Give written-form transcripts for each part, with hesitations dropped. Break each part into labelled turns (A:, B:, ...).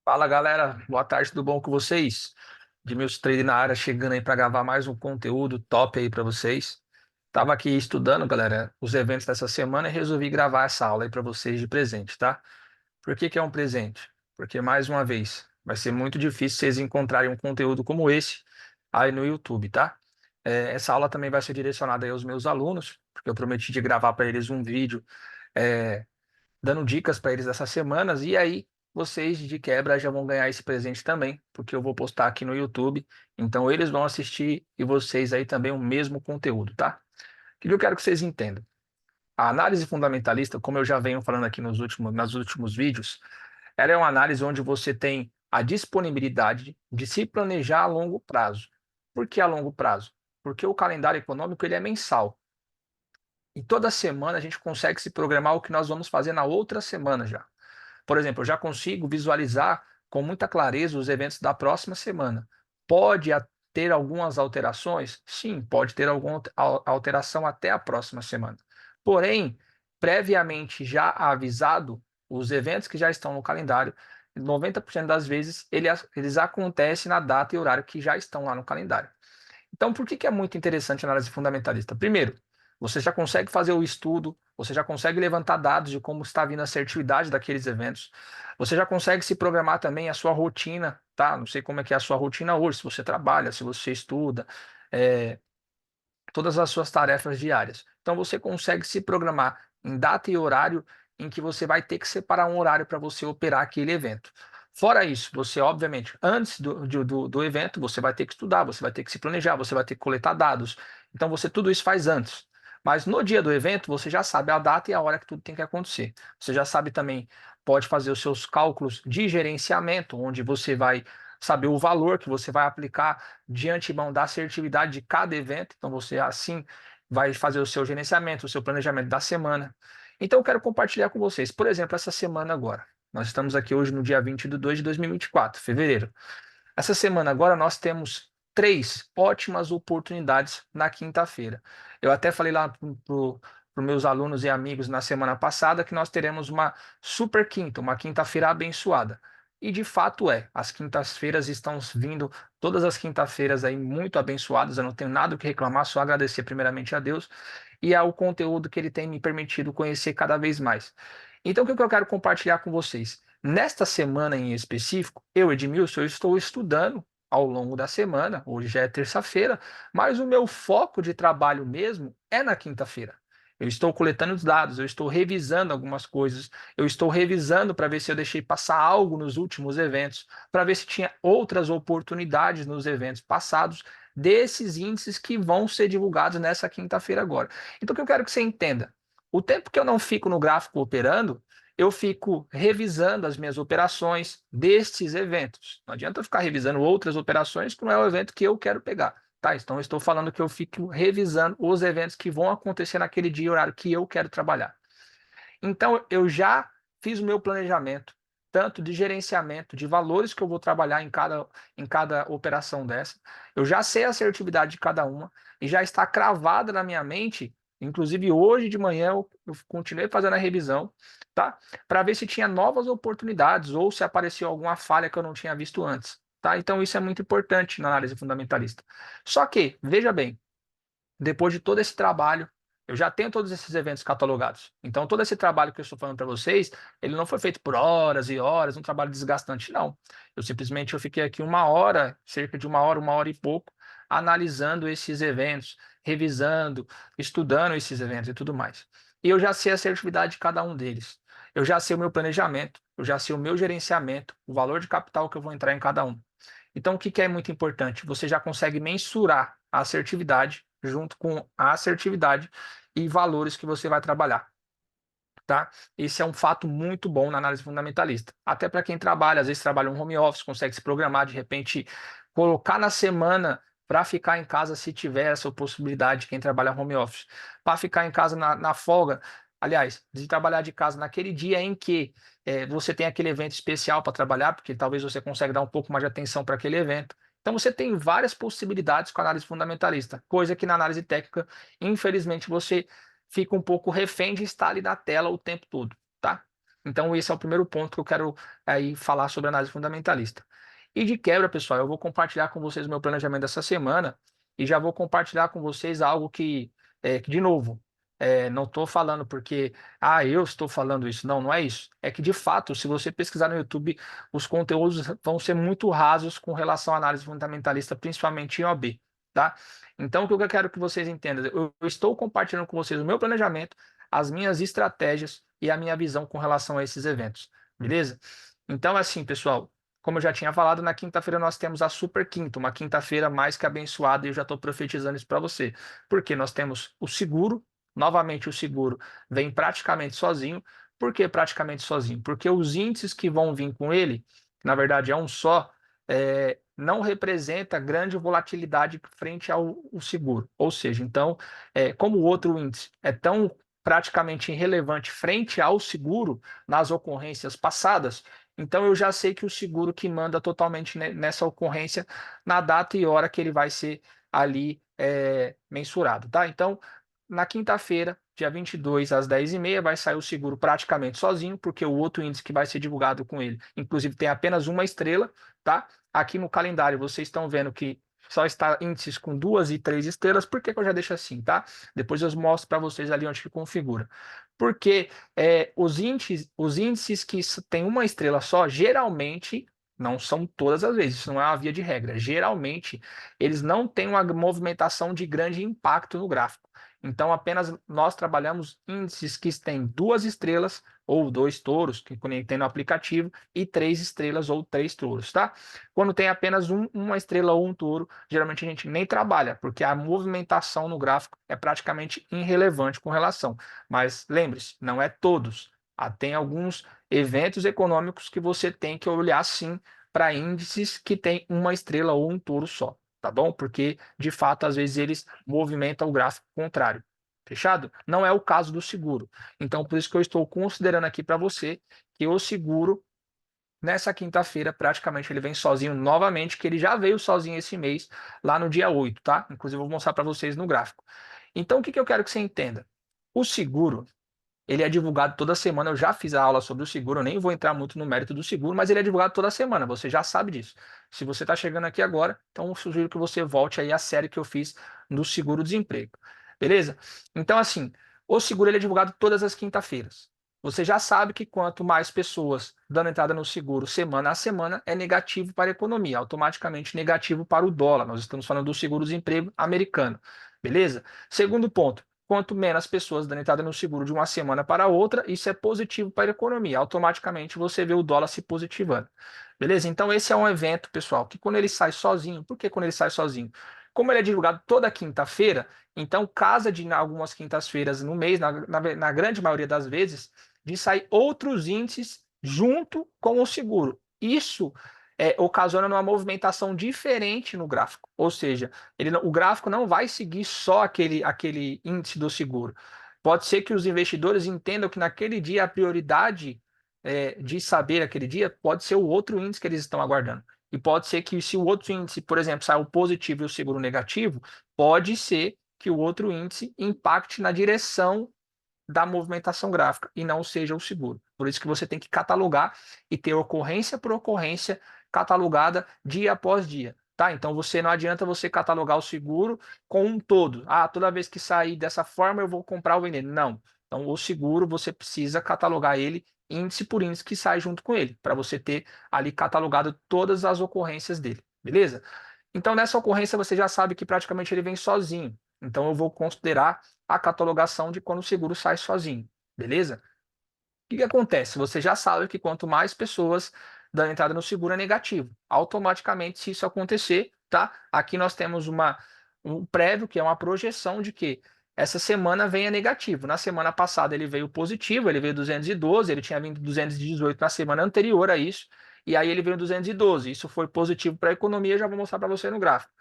A: Fala galera, boa tarde, tudo bom com vocês? Edmilson Trader na área, chegando aí para gravar mais um conteúdo top aí para vocês. Tava aqui estudando, galera, os eventos dessa semana e resolvi gravar essa aula aí para vocês de presente, tá? Por que que é um presente? Porque, mais uma vez, vai ser muito difícil vocês encontrarem um conteúdo como esse aí no YouTube, tá? Essa aula também vai ser direcionada aí aos meus alunos, porque eu prometi de gravar para eles um vídeo é, dando dicas para eles dessas semanas, e aí vocês de quebra já vão ganhar esse presente também, porque eu vou postar aqui no YouTube, então eles vão assistir e vocês aí também o mesmo conteúdo, tá? O que eu quero que vocês entendam? A análise fundamentalista, como eu já venho falando aqui nos últimos vídeos, ela é uma análise onde você tem a disponibilidade de se planejar a longo prazo. Por que a longo prazo? Porque o calendário econômico ele é mensal. E toda semana a gente consegue se programar o que nós vamos fazer na outra semana já. Por exemplo, eu já consigo visualizar com muita clareza os eventos da próxima semana. Pode ter algumas alterações? Sim, pode ter alguma alteração até a próxima semana. Porém, previamente já avisado, os eventos que já estão no calendário, 90% das vezes eles acontecem na data e horário que já estão lá no calendário. Então, por que que é muito interessante a análise fundamentalista? Primeiro, você já consegue fazer o estudo, você já consegue levantar dados de como está vindo a assertividade daqueles eventos, você já consegue se programar também a sua rotina, tá? Não sei como é que é a sua rotina hoje, se você trabalha, se você estuda, é, todas as suas tarefas diárias. Então, você consegue se programar em data e horário em que você vai ter que separar um horário para você operar aquele evento. Fora isso, você, obviamente, antes do evento, você vai ter que estudar, você vai ter que se planejar, você vai ter que coletar dados. Então, você tudo isso faz antes. Mas no dia do evento, você já sabe a data e a hora que tudo tem que acontecer. Você já sabe também, pode fazer os seus cálculos de gerenciamento, onde você vai saber o valor que você vai aplicar de antemão da assertividade de cada evento. Então, você assim vai fazer o seu gerenciamento, o seu planejamento da semana. Então, eu quero compartilhar com vocês, por exemplo, essa semana agora. Nós estamos aqui hoje no dia 20 de 2 de 2024, fevereiro. Essa semana agora nós temos três ótimas oportunidades na quinta-feira. Eu até falei lá para os meus alunos e amigos na semana passada que nós teremos uma super quinta, uma quinta-feira abençoada. E de fato é, as quintas-feiras estão vindo, todas as quinta-feiras aí muito abençoadas, eu não tenho nada o que reclamar, só agradecer primeiramente a Deus e ao conteúdo que ele tem me permitido conhecer cada vez mais. Então, o que eu quero compartilhar com vocês? Nesta semana em específico, eu, Edmilson, eu estou estudando ao longo da semana, hoje já é terça-feira, mas o meu foco de trabalho mesmo é na quinta-feira. Eu estou coletando os dados, eu estou revisando algumas coisas, eu estou revisando para ver se eu deixei passar algo nos últimos eventos, para ver se tinha outras oportunidades nos eventos passados desses índices que vão ser divulgados nessa quinta-feira agora. Então, o que eu quero que você entenda? O tempo que eu não fico no gráfico operando, eu fico revisando as minhas operações destes eventos. Não adianta eu ficar revisando outras operações que não é o evento que eu quero pegar. Tá? Então, eu estou falando que eu fico revisando os eventos que vão acontecer naquele dia e horário que eu quero trabalhar. Então, eu já fiz o meu planejamento, tanto de gerenciamento, de valores que eu vou trabalhar em cada operação dessa. Eu já sei a assertividade de cada uma e já está cravada na minha mente. Inclusive, hoje de manhã eu continuei fazendo a revisão, tá? Para ver se tinha novas oportunidades ou se apareceu alguma falha que eu não tinha visto antes, tá? Então, isso é muito importante na análise fundamentalista. Só que, veja bem, depois de todo esse trabalho, eu já tenho todos esses eventos catalogados. Então, todo esse trabalho que eu estou falando para vocês, ele não foi feito por horas e horas, um trabalho desgastante, não. Eu fiquei aqui uma hora, cerca de uma hora e pouco, analisando esses eventos, revisando, estudando esses eventos e tudo mais. E eu já sei a assertividade de cada um deles. Eu já sei o meu planejamento, eu já sei o meu gerenciamento, o valor de capital que eu vou entrar em cada um. Então, o que que é muito importante? Você já consegue mensurar a assertividade junto com a assertividade e valores que você vai trabalhar, tá? Esse é um fato muito bom na análise fundamentalista. Até para quem trabalha, às vezes trabalha um home office, consegue se programar, de repente colocar na semana para ficar em casa se tiver essa possibilidade, quem trabalha home office, para ficar em casa na folga, aliás, de trabalhar de casa naquele dia em que você tem aquele evento especial para trabalhar, porque talvez você consiga dar um pouco mais de atenção para aquele evento. Então você tem várias possibilidades com a análise fundamentalista, coisa que na análise técnica, infelizmente, você fica um pouco refém de estar ali na tela o tempo todo, tá? Então, esse é o primeiro ponto que eu quero aí falar sobre análise fundamentalista. E de quebra, pessoal, eu vou compartilhar com vocês o meu planejamento dessa semana e já vou compartilhar com vocês algo que de novo, não estou falando porque, eu estou falando isso. Não, não é isso. É que, de fato, se você pesquisar no YouTube, os conteúdos vão ser muito rasos com relação à análise fundamentalista, principalmente em OB, tá? Então, o que eu quero que vocês entendam? Eu estou compartilhando com vocês o meu planejamento, as minhas estratégias e a minha visão com relação a esses eventos, beleza? Então, assim, pessoal, como eu já tinha falado, na quinta-feira nós temos a Super Quinta, uma quinta-feira mais que abençoada, e eu já estou profetizando isso para você. Porque nós temos o seguro, novamente o seguro vem praticamente sozinho. Por que praticamente sozinho? Porque os índices que vão vir com ele, que na verdade é um só, não representa grande volatilidade frente ao seguro. Ou seja, então, como o outro índice é tão praticamente irrelevante frente ao seguro nas ocorrências passadas, então eu já sei que o seguro que manda totalmente nessa ocorrência na data e hora que ele vai ser ali mensurado, tá? Então, na quinta-feira, dia 22 às 10h30, vai sair o seguro praticamente sozinho, porque o outro índice que vai ser divulgado com ele, inclusive tem apenas uma estrela, tá? Aqui no calendário vocês estão vendo que só está índices com 2 e 3 estrelas. Por que que eu já deixo assim, tá? Depois eu mostro para vocês ali onde que configura. Porque os índices que têm uma estrela só, geralmente, não são todas as vezes, isso não é uma via de regra. Geralmente, eles não têm uma movimentação de grande impacto no gráfico. Então, apenas nós trabalhamos índices que têm 2 estrelas ou 2 touros, que tem no aplicativo, e 3 estrelas ou 3 touros, tá? Quando tem apenas uma estrela ou um touro, geralmente a gente nem trabalha, porque a movimentação no gráfico é praticamente irrelevante com relação. Mas lembre-se, não é todos. Tem alguns eventos econômicos que você tem que olhar sim para índices que tem uma estrela ou um touro só, tá bom? Porque de fato às vezes eles movimentam o gráfico contrário. Fechado? Não é o caso do seguro. Então, por isso que eu estou considerando aqui para você que o seguro nessa quinta-feira, praticamente ele vem sozinho novamente, que ele já veio sozinho esse mês, lá no dia 8, tá? Inclusive, eu vou mostrar para vocês no gráfico. Então, o que que eu quero que você entenda? O seguro, ele é divulgado toda semana. Eu já fiz a aula sobre o seguro, eu nem vou entrar muito no mérito do seguro, mas ele é divulgado toda semana, você já sabe disso. Se você está chegando aqui agora, então eu sugiro que você volte aí à série que eu fiz no seguro-desemprego. Beleza? Então, assim, o seguro ele é divulgado todas as quinta-feiras. Você já sabe que quanto mais pessoas dando entrada no seguro semana a semana, é negativo para a economia, automaticamente negativo para o dólar. Nós estamos falando do seguro-desemprego americano. Beleza? Segundo ponto, quanto menos pessoas dando entrada no seguro de uma semana para outra, isso é positivo para a economia. Automaticamente você vê o dólar se positivando. Beleza? Então esse é um evento, pessoal, que quando ele sai sozinho, por que quando ele sai sozinho? Como ele é divulgado toda quinta-feira, então casa de algumas quintas-feiras no mês, na grande maioria das vezes, de sair outros índices junto com o seguro. Isso ocasiona uma movimentação diferente no gráfico. Ou seja, o gráfico não vai seguir só aquele índice do seguro. Pode ser que os investidores entendam que naquele dia a prioridade de saber aquele dia pode ser o outro índice que eles estão aguardando. E pode ser que se o outro índice, por exemplo, saiu positivo e o seguro negativo, pode ser que o outro índice impacte na direção da movimentação gráfica e não seja o seguro. Por isso que você tem que catalogar e ter ocorrência por ocorrência catalogada dia após dia. Tá? Então você não adianta você catalogar o seguro com um todo. Toda vez que sair dessa forma eu vou comprar ou vender. Não. Então o seguro você precisa catalogar ele índice por índice que sai junto com ele, para você ter ali catalogado todas as ocorrências dele. Beleza? Então nessa ocorrência você já sabe que praticamente ele vem sozinho. Então eu vou considerar a catalogação de quando o seguro sai sozinho, beleza? O que que acontece? Você já sabe que quanto mais pessoas dando entrada no seguro é negativo. Automaticamente, se isso acontecer, tá? Aqui nós temos um prévio, que é uma projeção de que essa semana venha negativo. Na semana passada ele veio positivo, ele veio 212, ele tinha vindo 218 na semana anterior a isso, e aí ele veio 212. Isso foi positivo para a economia, já vou mostrar para você no gráfico.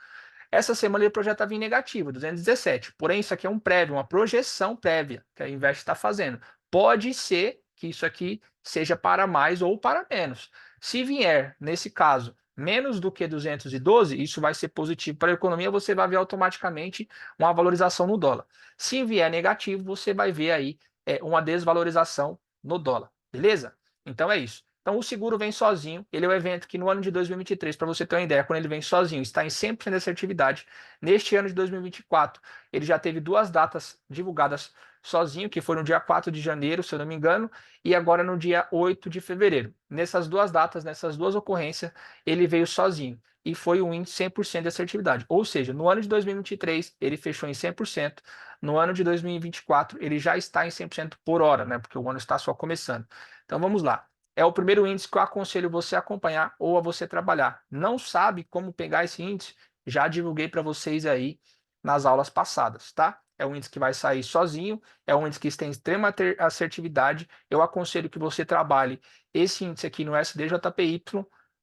A: Essa semana ele projeta vir negativo, 217. Porém, isso aqui é um prévio, uma projeção prévia que a Invest está fazendo. Pode ser que isso aqui seja para mais ou para menos. Se vier, nesse caso, menos do que 212, isso vai ser positivo para a economia, você vai ver automaticamente uma valorização no dólar. Se vier negativo, você vai ver aí uma desvalorização no dólar. Beleza? Então é isso. Então o seguro vem sozinho, ele é o evento que no ano de 2023, para você ter uma ideia, quando ele vem sozinho, está em 100% de assertividade. Neste ano de 2024, ele já teve duas datas divulgadas sozinho, que foi no dia 4 de janeiro, se eu não me engano, e agora no dia 8 de fevereiro. Nessas duas datas, nessas duas ocorrências, ele veio sozinho e foi um índice 100% de assertividade. Ou seja, no ano de 2023, ele fechou em 100%, no ano de 2024, ele já está em 100% por hora, né? Porque o ano está só começando. Então vamos lá. É o primeiro índice que eu aconselho você a acompanhar ou a você trabalhar. Não sabe como pegar esse índice? Já divulguei para vocês aí nas aulas passadas, tá? É um índice que vai sair sozinho, é um índice que tem extrema assertividade. Eu aconselho que você trabalhe esse índice aqui no SDJPY,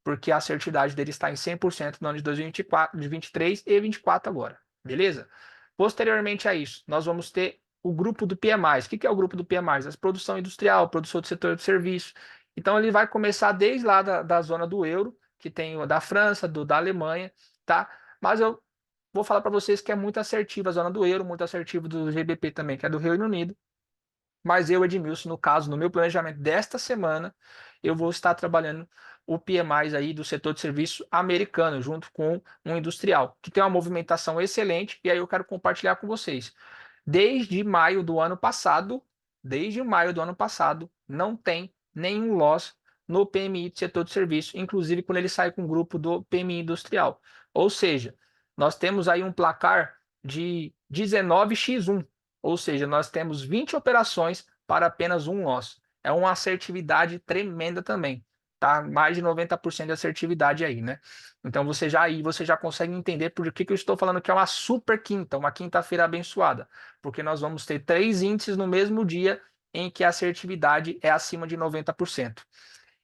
A: porque a assertividade dele está em 100% no ano de 2024, de 23 e 24 agora, beleza? Posteriormente a isso, nós vamos ter o grupo do PMI. O que é o grupo do PMI? A produção industrial, produção do setor de serviço. Então ele vai começar desde lá da zona do euro, que tem o da França, da Alemanha, tá? Mas eu vou falar para vocês que é muito assertiva a zona do euro, muito assertivo do GBP também, que é do Reino Unido. Mas eu, Edmilson, no caso, no meu planejamento desta semana, eu vou estar trabalhando o PMI aí do setor de serviço americano, junto com um industrial, que tem uma movimentação excelente, e aí eu quero compartilhar com vocês. Desde maio do ano passado, desde maio do ano passado, não tem nenhum loss no PMI do setor de serviço, inclusive quando ele sai com o grupo do PMI industrial. Ou seja, nós temos aí um placar de 19x1, ou seja, nós temos 20 operações para apenas um loss. É uma assertividade tremenda também, tá? Mais de 90% de assertividade aí, né? Então você já consegue entender por que eu estou falando que é uma super quinta, uma quinta-feira abençoada, porque nós vamos ter três índices no mesmo dia em que a assertividade é acima de 90%.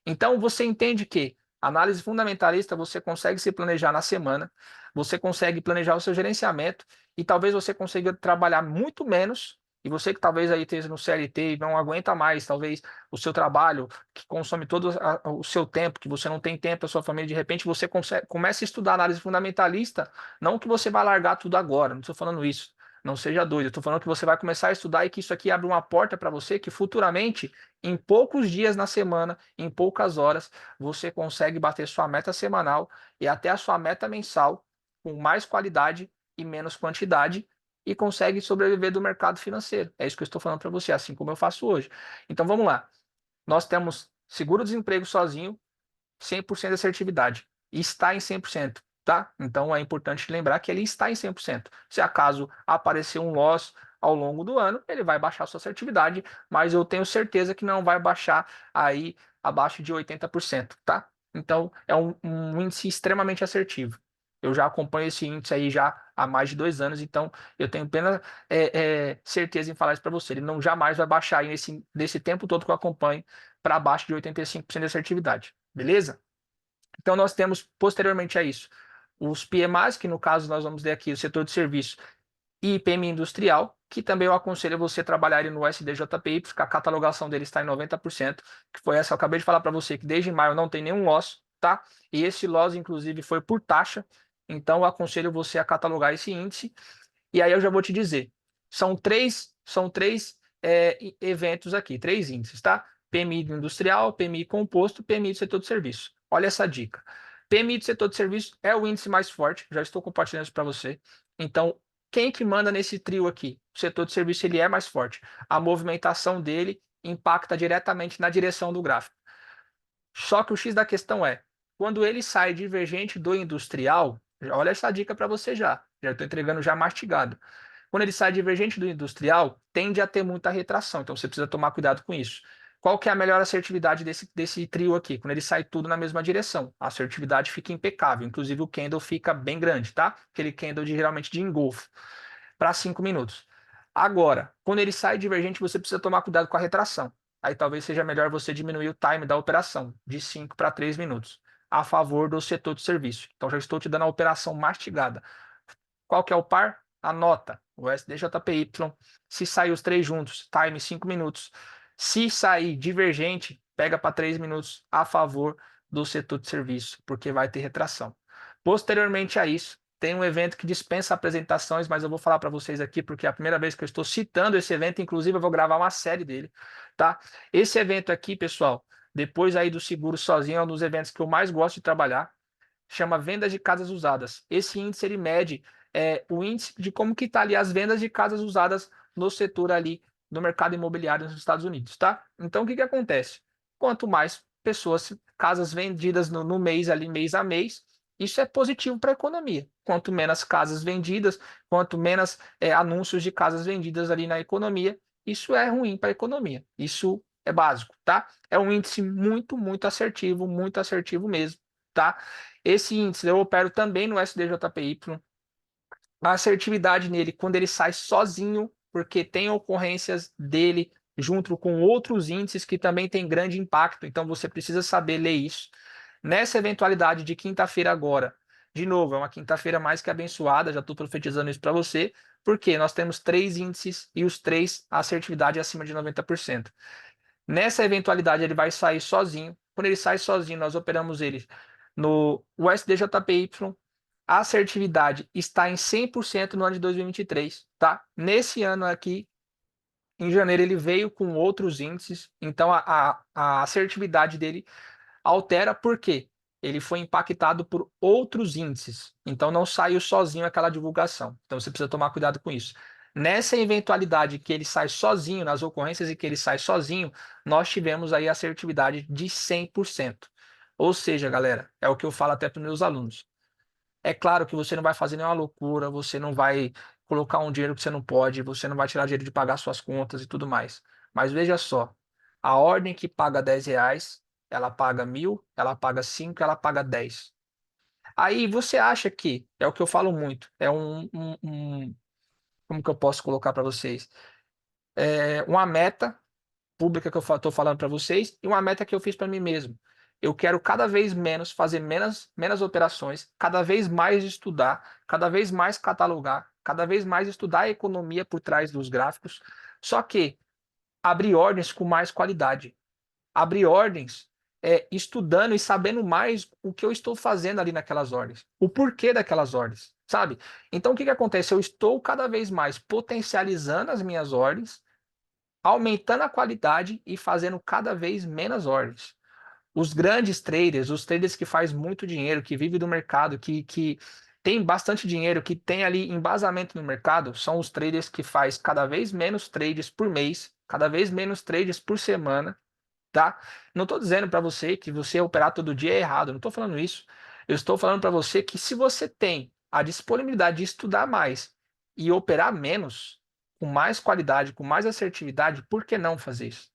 A: Então você entende que análise fundamentalista você consegue se planejar na semana, você consegue planejar o seu gerenciamento e talvez você consiga trabalhar muito menos. E você que talvez aí esteja no CLT e não aguenta mais, talvez o seu trabalho que consome todo o seu tempo, que você não tem tempo para sua família, de repente você começa a estudar análise fundamentalista, não que você vai largar tudo agora, não estou falando isso. Não seja doido, eu estou falando que você vai começar a estudar e que isso aqui abre uma porta para você que futuramente, em poucos dias na semana, em poucas horas, você consegue bater sua meta semanal e até a sua meta mensal com mais qualidade e menos quantidade e consegue sobreviver do mercado financeiro. É isso que eu estou falando para você, assim como eu faço hoje. Então vamos lá. Nós temos seguro-desemprego sozinho, 100% de assertividade. E está em 100%, tá? Então é importante lembrar que ele está em 100%. Se acaso aparecer um loss ao longo do ano, ele vai baixar sua assertividade, mas eu tenho certeza que não vai baixar aí abaixo de 80%, tá? Então é um índice extremamente assertivo. Eu já acompanho esse índice aí já há mais de 2 anos, então eu tenho plena certeza em falar isso para você. Ele não jamais vai baixar aí nesse tempo todo que eu acompanho para baixo de 85% de assertividade. Beleza? Então, nós temos, posteriormente a isso, os PMAs, que no caso nós vamos ver aqui o setor de serviço e PMI industrial, que também eu aconselho você trabalhar ele no SDJPY, porque a catalogação dele está em 90%, que foi essa, eu acabei de falar para você, que desde maio não tem nenhum loss, tá? E esse loss, inclusive, foi por taxa, então eu aconselho você a catalogar esse índice, e aí eu já vou te dizer, são três eventos aqui, três índices, tá? PMI do industrial, PMI composto, PMI do setor de serviço. Olha essa dica. PMI do setor de serviço é o índice mais forte, já estou compartilhando isso para você. Então, quem que manda nesse trio aqui? O setor de serviço ele é mais forte. A movimentação dele impacta diretamente na direção do gráfico. Só que o X da questão é, quando ele sai divergente do industrial, olha essa dica para você já. Já estou entregando já mastigado. Quando ele sai divergente do industrial, tende a ter muita retração, então você precisa tomar cuidado com isso. Qual que é a melhor assertividade desse trio aqui? Quando ele sai tudo na mesma direção. A assertividade fica impecável, inclusive o candle fica bem grande, tá? Aquele candle geralmente de engolfo, para 5 minutos. Agora, quando ele sai divergente, você precisa tomar cuidado com a retração. Aí talvez seja melhor você diminuir o time da operação, de 5 para 3 minutos, a favor do setor de serviço. Então já estou te dando a operação mastigada. Qual que é o par? Anota, o SDJPY. Se sair os três juntos, time 5 minutos. Se sair divergente, pega para 3 minutos a favor do setor de serviço, porque vai ter retração. Posteriormente a isso, tem um evento que dispensa apresentações, mas eu vou falar para vocês aqui porque é a primeira vez que eu estou citando esse evento, inclusive eu vou gravar uma série dele, tá? Esse evento aqui, pessoal, depois aí do seguro sozinho, é um dos eventos que eu mais gosto de trabalhar, chama vendas de casas usadas. Esse índice ele mede o índice de como que tá ali as vendas de casas usadas no setor ali no mercado imobiliário nos Estados Unidos, tá? Então o que que acontece? Quanto mais pessoas, casas vendidas no mês ali, mês a mês, isso é positivo para a economia. Quanto menos casas vendidas, quanto menos anúncios de casas vendidas ali na economia, isso é ruim para a economia. Isso é básico, tá? É um índice muito muito assertivo mesmo, tá? Esse índice eu opero também no SDJPY. A assertividade nele, quando ele sai sozinho, porque tem ocorrências dele junto com outros índices que também tem grande impacto, então você precisa saber ler isso. Nessa eventualidade de quinta-feira agora, de novo, é uma quinta-feira mais que abençoada, já estou profetizando isso para você, porque nós temos 3 índices e os 3, a assertividade é acima de 90%. Nessa eventualidade, ele vai sair sozinho. Quando ele sai sozinho, nós operamos ele no USDJPY. A assertividade está em 100% no ano de 2023, tá? Nesse ano aqui, em janeiro, ele veio com outros índices, então a assertividade dele altera porque ele foi impactado por outros índices. Então não saiu sozinho aquela divulgação. Então você precisa tomar cuidado com isso. Nessa eventualidade que ele sai sozinho, nas ocorrências em que ele sai sozinho, nós tivemos aí a assertividade de 100%. Ou seja, galera, é o que eu falo até para os meus alunos. É claro que você não vai fazer nenhuma loucura, você não vai colocar um dinheiro que você não pode, você não vai tirar dinheiro de pagar suas contas e tudo mais. Mas veja só, a ordem que paga R$ 10, ela paga 1.000, ela paga 5, ela paga 10. Aí você acha que, é o que eu falo muito, como que eu posso colocar para vocês? É uma meta pública que eu estou falando para vocês e uma meta que eu fiz para mim mesmo. Eu quero cada vez menos fazer menos operações, cada vez mais estudar, cada vez mais catalogar, cada vez mais estudar a economia por trás dos gráficos. Só que abrir ordens com mais qualidade, abrir ordens estudando e sabendo mais o que eu estou fazendo ali naquelas ordens, o porquê daquelas ordens, sabe? Então o que que acontece? Eu estou cada vez mais potencializando as minhas ordens, aumentando a qualidade e fazendo cada vez menos ordens. Os grandes traders, os traders que fazem muito dinheiro, que vivem do mercado, que tem bastante dinheiro, que tem ali embasamento no mercado, são os traders que faz cada vez menos trades por mês, cada vez menos trades por semana, tá? Não estou dizendo para você que você operar todo dia é errado, não estou falando isso. Eu estou falando para você que se você tem a disponibilidade de estudar mais e operar menos, com mais qualidade, com mais assertividade, por que não fazer isso?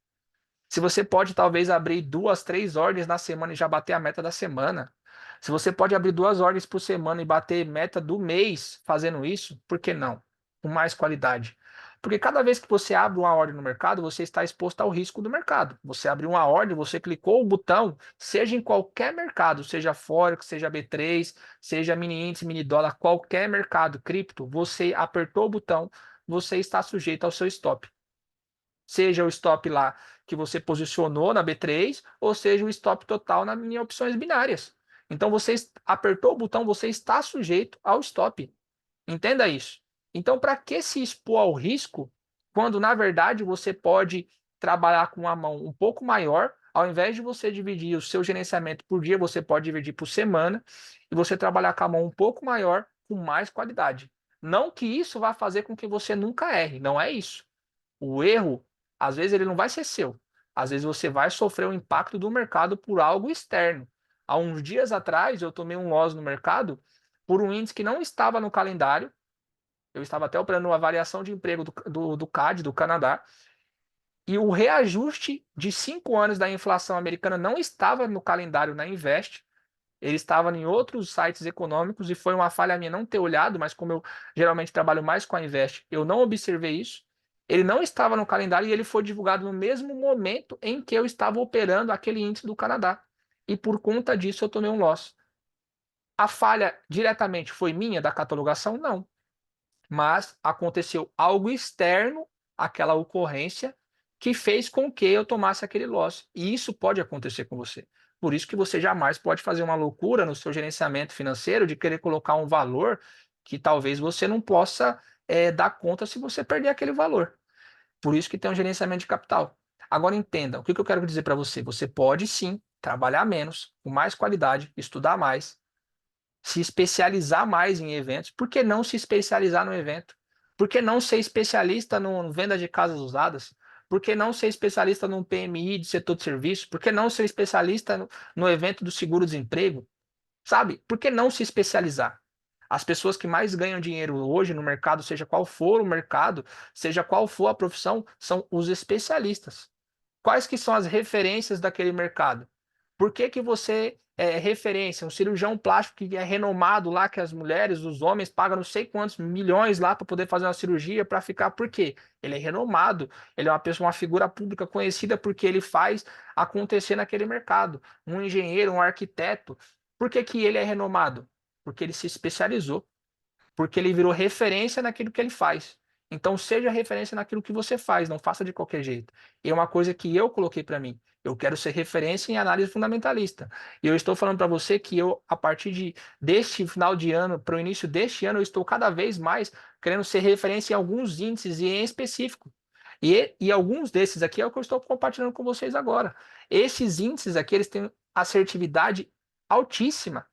A: Se você pode talvez abrir 2, 3 ordens na semana e já bater a meta da semana. Se você pode abrir 2 ordens por semana e bater meta do mês fazendo isso, por que não? Com mais qualidade. Porque cada vez que você abre uma ordem no mercado, você está exposto ao risco do mercado. Você abriu uma ordem, você clicou o botão, seja em qualquer mercado, seja Forex, seja B3, seja mini índice, mini dólar, qualquer mercado, cripto, você apertou o botão, você está sujeito ao seu stop. Seja o stop lá que você posicionou na B3, ou seja o stop total em opções binárias. Então você apertou o botão, você está sujeito ao stop. Entenda isso. Então, para que se expor ao risco, quando na verdade você pode trabalhar com uma mão um pouco maior, ao invés de você dividir o seu gerenciamento por dia, você pode dividir por semana e você trabalhar com a mão um pouco maior, com mais qualidade. Não que isso vá fazer com que você nunca erre, não é isso. O erro, às vezes, ele não vai ser seu. Às vezes você vai sofrer o impacto do mercado por algo externo. Há uns dias atrás, eu tomei um loss no mercado por um índice que não estava no calendário. Eu estava até operando uma variação de emprego do CAD, do Canadá, e o reajuste de 5 anos da inflação americana não estava no calendário na Invest. Ele estava em outros sites econômicos e foi uma falha minha não ter olhado, mas como eu geralmente trabalho mais com a Invest, eu não observei isso. Ele não estava no calendário e ele foi divulgado no mesmo momento em que eu estava operando aquele índice do Canadá. E por conta disso eu tomei um loss. A falha diretamente foi minha da catalogação? Não. Mas aconteceu algo externo àquela ocorrência que fez com que eu tomasse aquele loss. E isso pode acontecer com você. Por isso que você jamais pode fazer uma loucura no seu gerenciamento financeiro de querer colocar um valor que talvez você não possa dar conta se você perder aquele valor. Por isso que tem um gerenciamento de capital. Agora entenda, o que eu quero dizer para você? Você pode sim trabalhar menos, com mais qualidade, estudar mais, se especializar mais em eventos. Por que não se especializar no evento? Por que não ser especialista no venda de casas usadas? Por que não ser especialista no PMI de setor de serviço? Por que não ser especialista no evento do seguro-desemprego? Sabe? Por que não se especializar? As pessoas que mais ganham dinheiro hoje no mercado, seja qual for o mercado, seja qual for a profissão, são os especialistas. Quais que são as referências daquele mercado? Por que que você é referência? Um cirurgião plástico que é renomado lá, que as mulheres, os homens pagam não sei quantos milhões lá para poder fazer uma cirurgia para ficar. Por quê? Ele é renomado, ele é uma pessoa, uma figura pública conhecida porque ele faz acontecer naquele mercado. Um engenheiro, um arquiteto. Por que que ele é renomado? Porque ele se especializou, porque ele virou referência naquilo que ele faz. Então, seja referência naquilo que você faz, não faça de qualquer jeito. E é uma coisa que eu coloquei para mim. Eu quero ser referência em análise fundamentalista. E eu estou falando para você que eu, a partir deste final de ano, para o início deste ano, eu estou cada vez mais querendo ser referência em alguns índices e em específico. E alguns desses aqui é o que eu estou compartilhando com vocês agora. Esses índices aqui, eles têm assertividade altíssima.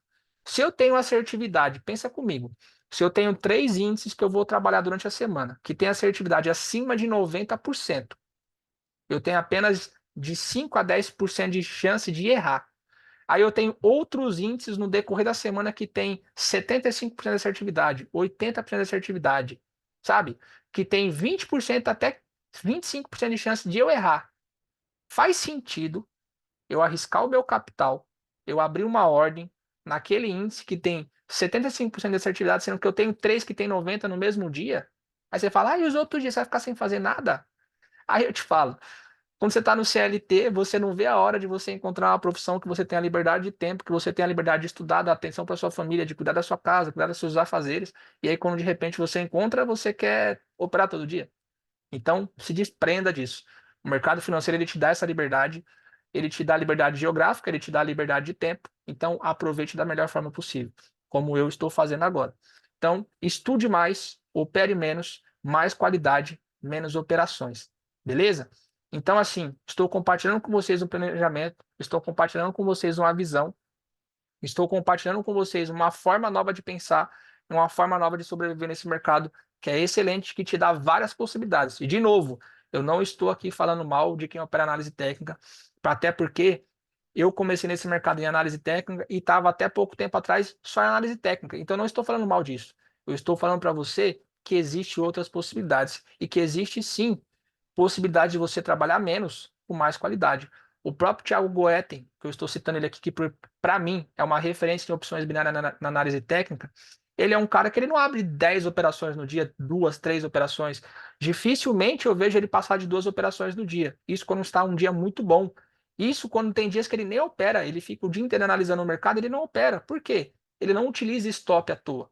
A: Se eu tenho assertividade, pensa comigo. Se eu tenho três índices que eu vou trabalhar durante a semana, que tem assertividade acima de 90%, eu tenho apenas de 5 a 10% de chance de errar. Aí eu tenho outros índices no decorrer da semana que tem 75% de assertividade, 80% de assertividade, sabe? Que tem 20% até 25% de chance de eu errar. Faz sentido eu arriscar o meu capital, eu abrir uma ordem naquele índice que tem 75% de assertividade, sendo que eu tenho três que tem 90% no mesmo dia. Aí você fala, e os outros dias você vai ficar sem fazer nada? Aí eu te falo, quando você está no CLT, você não vê a hora de você encontrar uma profissão que você tenha liberdade de tempo, que você tenha liberdade de estudar, dar atenção para sua família, de cuidar da sua casa, cuidar dos seus afazeres. E aí, quando de repente você encontra, você quer operar todo dia. Então, se desprenda disso. O mercado financeiro ele te dá essa liberdade, ele te dá liberdade geográfica, ele te dá liberdade de tempo. Então, aproveite da melhor forma possível, como eu estou fazendo agora. Então, estude mais, opere menos, mais qualidade, menos operações. Beleza? Então, assim, estou compartilhando com vocês um planejamento, estou compartilhando com vocês uma visão, estou compartilhando com vocês uma forma nova de pensar, uma forma nova de sobreviver nesse mercado que é excelente, que te dá várias possibilidades. E, de novo, eu não estou aqui falando mal de quem opera análise técnica, até porque eu comecei nesse mercado em análise técnica e estava até pouco tempo atrás só em análise técnica. Então, eu não estou falando mal disso. Eu estou falando para você que existem outras possibilidades e que existe sim possibilidade de você trabalhar menos com mais qualidade. O próprio Thiago Goetten, que eu estou citando ele aqui, que para mim é uma referência em opções binárias na análise técnica, ele é um cara que ele não abre 10 operações no dia, duas, três operações. Dificilmente eu vejo ele passar de duas operações no dia. Isso quando está um dia muito bom. Isso quando tem dias que ele nem opera, ele fica o dia inteiro analisando o mercado, ele não opera. Por quê? Ele não utiliza stop à toa.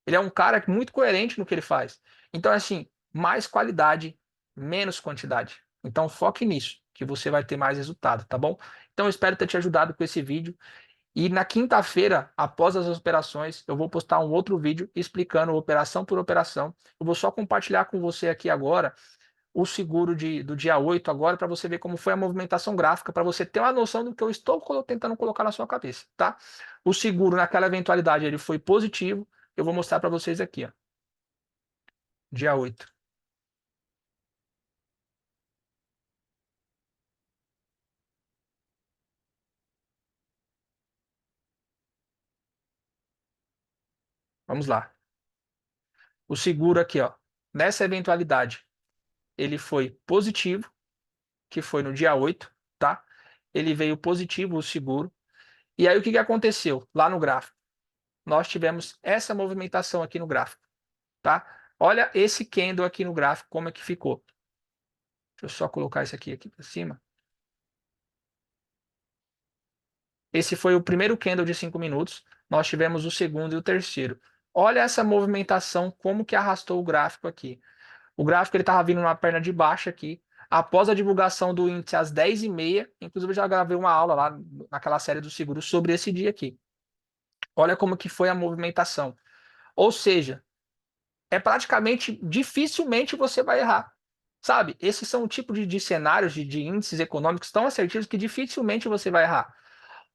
A: Ele é um cara muito coerente no que ele faz. Então, assim, mais qualidade, menos quantidade. Então, foque nisso, que você vai ter mais resultado, tá bom? Então, eu espero ter te ajudado com esse vídeo. E na quinta-feira, após as operações, eu vou postar um outro vídeo explicando operação por operação. Eu vou só compartilhar com você aqui agora o seguro do dia 8 agora, para você ver como foi a movimentação gráfica, para você ter uma noção do que eu estou tentando colocar na sua cabeça, tá? O seguro, naquela eventualidade, ele foi positivo. Eu vou mostrar para vocês aqui, ó. Dia 8. Vamos lá. O seguro aqui, ó. Nessa eventualidade, ele foi positivo, que foi no dia 8, tá? Ele veio positivo, o seguro. E aí, o que que aconteceu lá no gráfico? Nós tivemos essa movimentação aqui no gráfico, tá? Olha esse candle aqui no gráfico, como é que ficou. Deixa eu só colocar isso aqui para cima. Esse foi o primeiro candle de 5 minutos. Nós tivemos o segundo e o terceiro. Olha essa movimentação, como que arrastou o gráfico aqui. O gráfico ele estava vindo numa perna de baixo aqui. após a divulgação do índice às 10h30, inclusive eu já gravei uma aula lá naquela série do seguro sobre esse dia aqui. Olha como que foi a movimentação. Ou seja, é praticamente, dificilmente você vai errar. Sabe? Esses são o tipo de cenários, de índices econômicos tão assertivos que dificilmente você vai errar.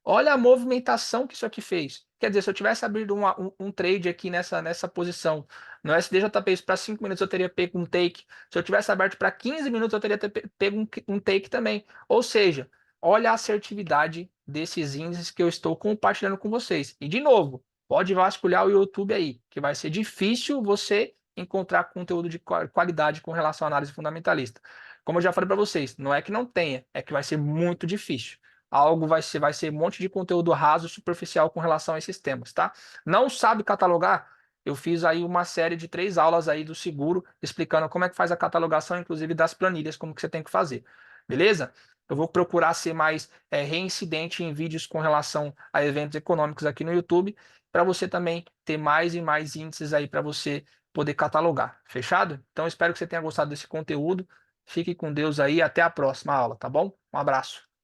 A: Olha a movimentação que isso aqui fez. Quer dizer, se eu tivesse abrido um trade aqui nessa posição, no SDJP para 5 minutos eu teria pego um take. Se eu tivesse aberto para 15 minutos eu teria pego um take também. Ou seja, olha a assertividade desses índices que eu estou compartilhando com vocês. E de novo, pode vasculhar o YouTube aí, que vai ser difícil você encontrar conteúdo de qualidade com relação à análise fundamentalista. Como eu já falei para vocês, não é que não tenha, é que vai ser muito difícil. Algo vai ser um monte de conteúdo raso, superficial com relação a esses temas, tá? Não sabe catalogar? Eu fiz aí uma série de 3 aulas aí do seguro, explicando como é que faz a catalogação, inclusive das planilhas, como que você tem que fazer. Beleza? Eu vou procurar ser mais reincidente em vídeos com relação a eventos econômicos aqui no YouTube, para você também ter mais e mais índices aí para você poder catalogar. Fechado? Então espero que você tenha gostado desse conteúdo. Fique com Deus aí, até a próxima aula, tá bom? Um abraço.